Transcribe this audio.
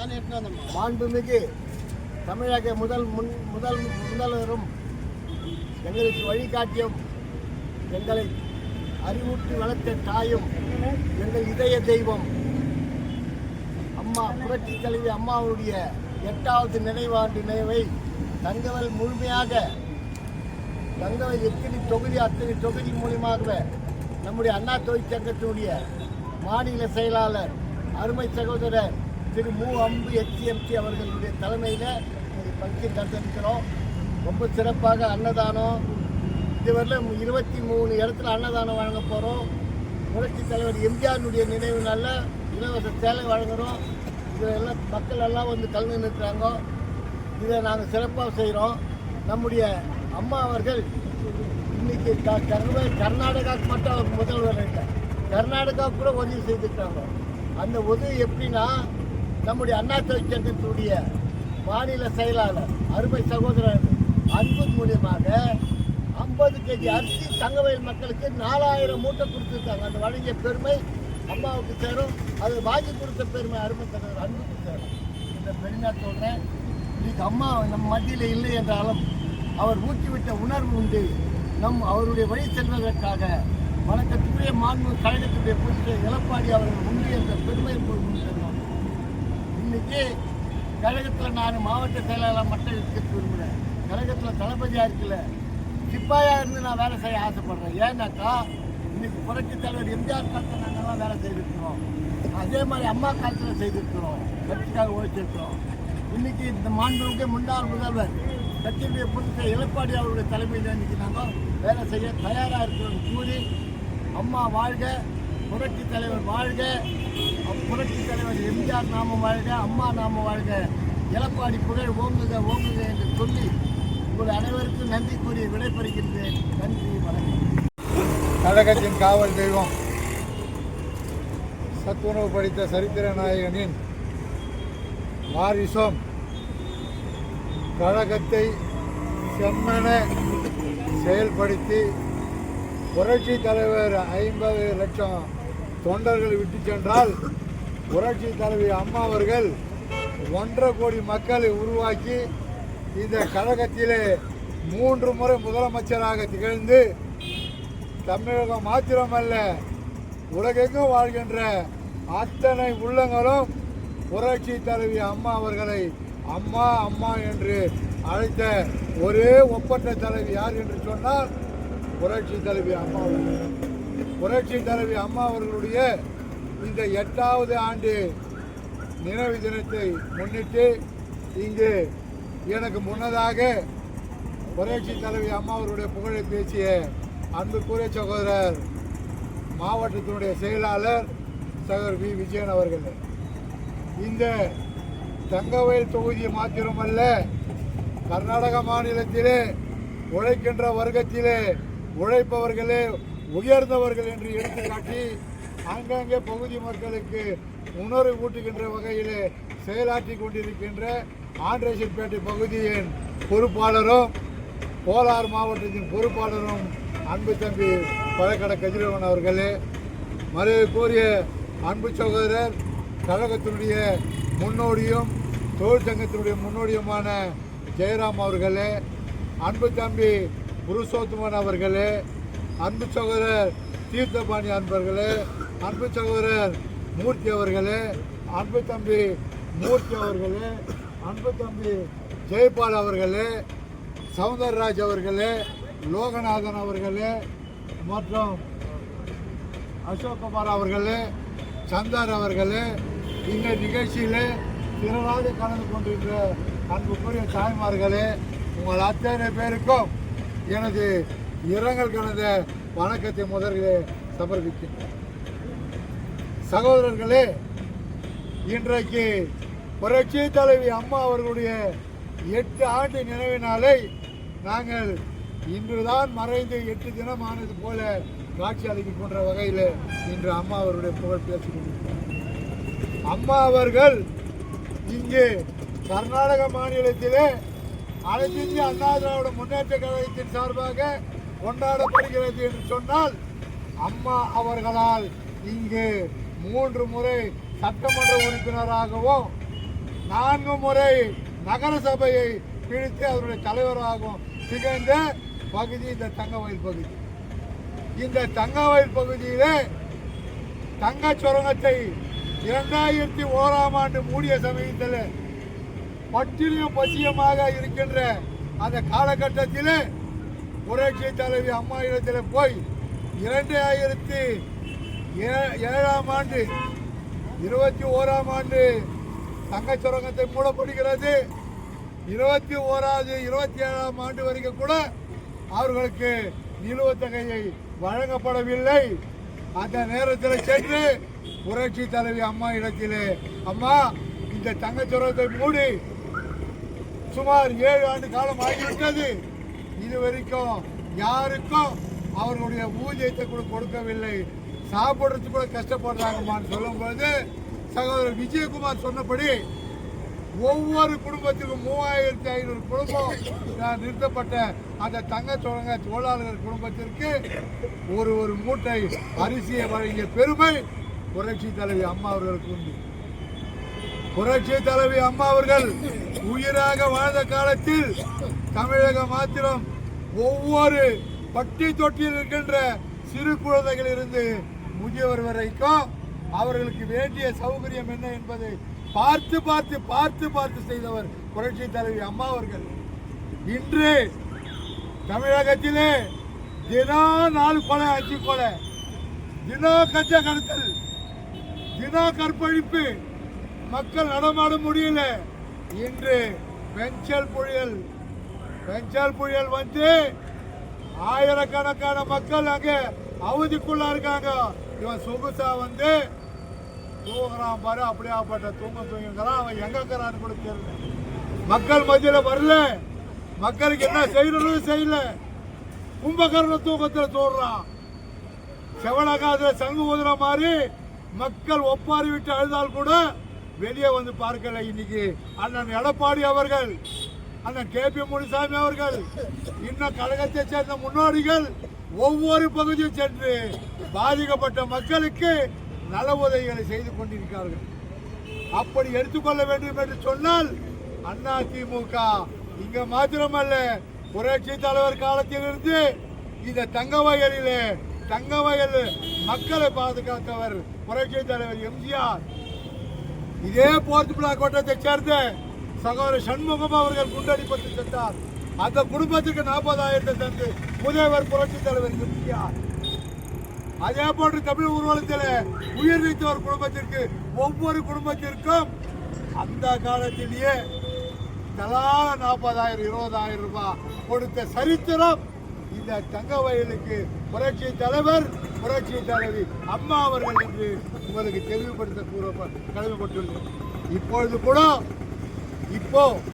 மாண்புமிகு தமிழக முதல்வரும் எங்களுக்கு வழிகாட்டியும் எங்களை அறிவூட்டி வளர்த்த தாயும் எங்கள் இதய தெய்வம் அம்மா புரட்சி தலைவி அம்மாவுடைய 8வது நினைவாண்டு நினைவை தங்கவல் முழுமையாக தங்கவல் எத்தனை தொகுதி அத்தனை தொகுதி மூலியமாக நம்முடைய அண்ணா தொழிற்சங்கத்தினுடைய மாநில செயலாளர் அருமை சகோதரர் திரு அம்பு HMC அவர்களுடைய தலைமையில் பங்கு தந்திருக்கிறோம். ரொம்ப சிறப்பாக அன்னதானம் இதுவரையிலும் 23 இடத்துல அன்னதானம் வழங்க போகிறோம். புரட்சி தலைவர் எம்ஜிஆருடைய நினைவு நாளில் இலவச சேலை வழங்குகிறோம். இதில் எல்லாம் மக்கள் எல்லாம் வந்து கலந்து நிற்கிறாங்க. இதை நாங்கள் சிறப்பாக செய்கிறோம். நம்முடைய அம்மா அவர்கள் இன்னைக்கு கர்நாடகாவுக்கு மட்டும் அவர் முதல்வர் இல்லை, கர்நாடகாவுக்கு கூட உதவி செய்திருக்காங்க. அந்த உதவி எப்படின்னா நம்முடைய அண்ணா தொழிற்சங்கத்தினுடைய மாநில செயலாளர் அருமை சகோதரர் அன்பு மூலியமாக 50 kg அரிசி தங்கவயல் மக்களுக்கு 4000 மூட்டை கொடுத்துருக்காங்க. அந்த வழங்கிய பெருமை அம்மாவுக்கு சேரும். அது வாங்கி கொடுத்த பெருமை அருமை சகோதரர் அன்புக்கு சேரும். இந்த பெருமையாக சொல்கிறேன். இன்னைக்கு அம்மா நம் மத்தியில் இல்லை என்றாலும் அவர் ஊற்றிவிட்ட உணர்வு உண்டு. அவருடைய வழி செல்வதற்காக வணக்கத்துக்குரிய மாண்பு கழகத்துடைய பொறுப்பு எடப்பாடி அவர்கள் உண்டு என்ற பெருமை முன்தருவோம். இன்னைக்கு கழகத்தில் நான் மாவட்ட செயலாளர் மட்டும் இருக்க விரும்புகிறேன். கழகத்தில் தளபதியாக இருக்கல, சிப்பாயாக இருந்து நான் வேலை செய்ய ஆசைப்படுறேன். ஏன்னாக்கா இன்னைக்கு புரட்சி தலைவர் எம்ஜிஆர் காலத்தில் நாங்கள்லாம் வேலை செய்திருக்கிறோம். அதே மாதிரி அம்மா காலத்தில் செய்திருக்கிறோம், கட்சிக்காக உழைச்சிருக்கிறோம். இன்னைக்கு இந்த மாண்புமிகு முன்னாள் முதல்வர் கட்சியுடைய பொறுப்பை எடப்பாடி அவருடைய தலைமையில் இன்னைக்கு நாங்கள் வேலை செய்ய தயாராக இருக்கிறோம். கூறி அம்மா வாழ்க, புரட்சி தலைவர் வாழ்க, புரட்சி தலைவர் எம்ஜிஆர் நாமம் வாழ்க, அம்மா நாமம் வாழ்க, எடப்பாடி புகழ் ஓங்குக ஓங்குக என்று சொல்லி உங்கள் அனைவருக்கும் நன்றி கூறி விடைபெறுகின்றேன். நன்றி, வணக்கம். கழகத்தின் காவல் தெய்வம் சத்துணவு படித்த சரித்திர நாயகனின் வாரிசும் கழகத்தை செம்மன செயல்படுத்தி புரட்சி தலைவர் 50 லட்சம் தொண்டர்கள் விட்டு சென்றால் புரட்சி தலைவி அம்மா அவர்கள் 1.5 கோடி மக்களை உருவாக்கி இந்த கழகத்திலே 3 முறை முதலமைச்சராக திகழ்ந்து தமிழகம் மாத்திரமல்ல உலகெங்கும் வாழ்கின்ற அத்தனை உள்ளங்களும் புரட்சி தலைவி அம்மா அவர்களை அம்மா அம்மா என்று அழைத்த ஒரே ஒப்பற்ற தலைவி யார் என்று சொன்னால் புரட்சி தலைவி அம்மா அவர்கள். புரட்சி தலைவி அம்மா அவர்களுடைய இந்த 8வது ஆண்டு நினைவு தினத்தை முன்னிட்டு இங்கு எனக்கு முன்னதாக புரட்சி தலைவி அம்மா அவர்களுடைய புகழை பேசிய அன்புக்குரிய சகோதரர் மாவட்டத்தினுடைய செயலாளர் சகோதரர் வி. விஜயன் அவர்கள் இந்த தங்கவயல் தொகுதி மாத்திரமல்ல கர்நாடக மாநிலத்திலே உழைக்கின்ற வர்க்கத்திலே உழைப்பவர்களே உயர்ந்தவர்கள் என்று எடுத்துக்காட்டி அங்கங்கே பகுதி மக்களுக்கு உணர்வு ஊட்டுகின்ற வகையிலே செயலாற்றி கொண்டிருக்கின்ற ஆண்டரேசன்பேட்டை பகுதியின் பொறுப்பாளரும் கோலார் மாவட்டத்தின் பொறுப்பாளரும் அன்பு தம்பி பழக்கடை கதிரவன் அவர்களே, மரியாதைக்குரிய அன்பு சகோதரர் கழகத்தினுடைய முன்னோடியும் தொழிற்சங்கத்தினுடைய முன்னோடியுமான ஜெயராம் அவர்களே, அன்பு தம்பி புருஷோத்தமன் அவர்களே, அன்பு சகோதரர் தீர்த்தபாணி அன்பர்களே, அன்பு சகோதரர் மூர்த்தி அவர்களே, அன்பு தம்பி மூர்த்தி அவர்களே, அன்பு தம்பி ஜெயபால் அவர்களே, சவுந்தரராஜ் அவர்களே, லோகநாதன் அவர்களே மற்றும் அசோக்குமார் அவர்களே, சந்தார் அவர்களே, இந்த நிகழ்ச்சியிலே திரளாக கலந்து கொண்டிருக்கிற அன்புக்குரிய தாய்மார்களே, உங்கள் அத்தனை பேருக்கும் எனது இரங்கல் கலந்த வணக்கத்தை முதலிலே சமர்ப்பிக்கின்றேன். சகோதரர்களே, இன்றைக்கு புரட்சி தலைவி அம்மா அவர்களுடைய 8 ஆண்டு நினைவு நாளை நாங்கள் இன்றுதான் மறைந்து 8 தினம் ஆனது போல காட்சி அளிக்கின்ற வகையில் இன்று அம்மா அவருடைய புகழ் பேசிக் கொண்டிருக்கிறார். அம்மா அவர்கள் இங்கு கர்நாடக மாநிலத்திலே அனைத்து இந்திய அண்ணா திராவிட முன்னேற்ற கழகத்தின் சார்பாக கொண்டாடப்படுகிறது என்று சொன்னால் அம்மா அவர்களால் இங்கு 3 முறை சட்டமன்ற உறுப்பினராகவும் 4 முறை நகர சபையை பிடித்து அவருடைய தலைவராகவும் திகழ்ந்த பகுதி இந்த தங்கவயல் பகுதி. இந்த தங்கவயல் பகுதியிலே தங்க சுரங்கத்தை 2001ஆம் ஆண்டு மூடிய சமயத்தில் பட்டினியும் பசியமாக இருக்கின்ற அந்த காலகட்டத்தில் புரட்சி தலைவி அம்மா இடத்தில் போய் 2007ஆம் ஆண்டு 21ஆம் ஆண்டு தங்க சுரங்கத்தை மூடப்படுகிறது. 27ஆம் ஆண்டு வரைக்கும் கூட அவர்களுக்கு நிலுவைத் தொகையை வழங்கப்படவில்லை. அந்த நேரத்தில் சென்று புரட்சி தலைவி அம்மா இடத்திலே, அம்மா இந்த தங்க சுரங்கத்தை மூடி சுமார் 7 ஆண்டு காலம் ஆகிவிட்டது, இதுவரைக்கும் யாருக்கும் அவர்களுடைய ஊதியத்தை கூட கொடுக்கவில்லை, சாப்பிட்றதுக்கு கூட கஷ்டப்படுறாங்கம்மான்னு சொல்லும்போது சகோதரர் விஜயகுமார் சொன்னபடி ஒவ்வொரு குடும்பத்திற்கும் 3500 குடும்பம் நிறுத்தப்பட்ட அந்த தங்க சுரங்க தொழிலாளர்கள் குடும்பத்திற்கு ஒரு மூட்டை அரிசியை வழங்கிய பெருமை புரட்சி தலைவி அம்மா அவர்களுக்கு உண்டு. புரட்சி தலைவி அம்மா அவர்கள் உயிராக வாழ்ந்த காலத்தில் தமிழகம் மாத்திரம் ஒவ்வொரு பட்டி தொட்டியில் இருக்கின்ற சிறு குழந்தைகள் இருந்து முதியவர் வரைக்கும் அவர்களுக்கு வேண்டிய சௌகரியம் என்ன என்பதை பார்த்து பார்த்து பார்த்து பார்த்து செய்தவர் புரட்சி தலைவி அம்மா அவர்கள். இன்று தமிழகத்திலே தினம் 4 கொலை 5 கொலை, தினம் கஞ்சா கடத்தல், தினம் கற்பழிப்பு, மக்கள் நடமாட முடியல. இன்று பெஞ்சல் புயல் வந்து ஆயிரக்கணக்கான மக்கள் அங்கே அவதிக்குள்ள இருக்காங்க. இவன் சொகுசா வந்து தூங்குறான் பாரு, அப்படியாப்பட்ட தூங்குறான், அவன் எங்க இருக்கிறான்னு கூட தெரியல. மக்கள் மத்தியில வரல, மக்களுக்கு என்ன செய்யணும் செய்யல, கும்பகர்ண தூக்கத்தில் தோடுறான். செவனகாதுல சங்கு ஊதுற மாதிரி மக்கள் ஒப்பாரி விட்டு அழுதால் கூட வெளியே வந்து பார்க்கல. இன்னைக்கு அண்ணன் எடப்பாடி அவர்கள், அண்ணன் KP முனுசாமி அவர்கள், இன்னும் கழகத்தை சேர்ந்த முன்னோடிகள் ஒவ்வொரு பகுதியும் சென்று பாதிக்கப்பட்ட மக்களுக்கு நல உதவிகளை செய்து கொண்டிருக்கிறார்கள். அப்படி எடுத்துக்கொள்ள வேண்டும் என்று சொன்னால் அதிமுக இங்க மாத்திரமல்ல, புரட்சி தலைவர் காலத்திலிருந்து இந்த தங்கவயல் மக்களை பாதுகாத்தவர் புரட்சி தலைவர் எம்ஜிஆர். இதே போர்த்து பிளாக் கோட்டத்தை சேர்ந்த சகோதரர் சண்முகம் அவர்கள் குண்டடிப்பட்டு சென்றார். அந்த குடும்பத்திற்கு 40,000 தந்து முதல்வர் புரட்சி தலைவர் எம்ஜிஆர். அதே போன்று தமிழ் ஊர்வலத்தில் உயிர் நீத்தவர் குடும்பத்திற்கு ஒவ்வொரு குடும்பத்திற்கும் அந்த காலத்திலேயே தலா 40,000 20,000 ரூபாய் கொடுத்த சரித்திரம் இந்த தங்கவயலுக்கு புரட்சி தலைவர் புரட்சி தலைவி அம்மா அவர்கள் என்று உங்களுக்கு தெளிவுபடுத்த கடமைப்பட்டுள்ளது. இப்பொழுது கூட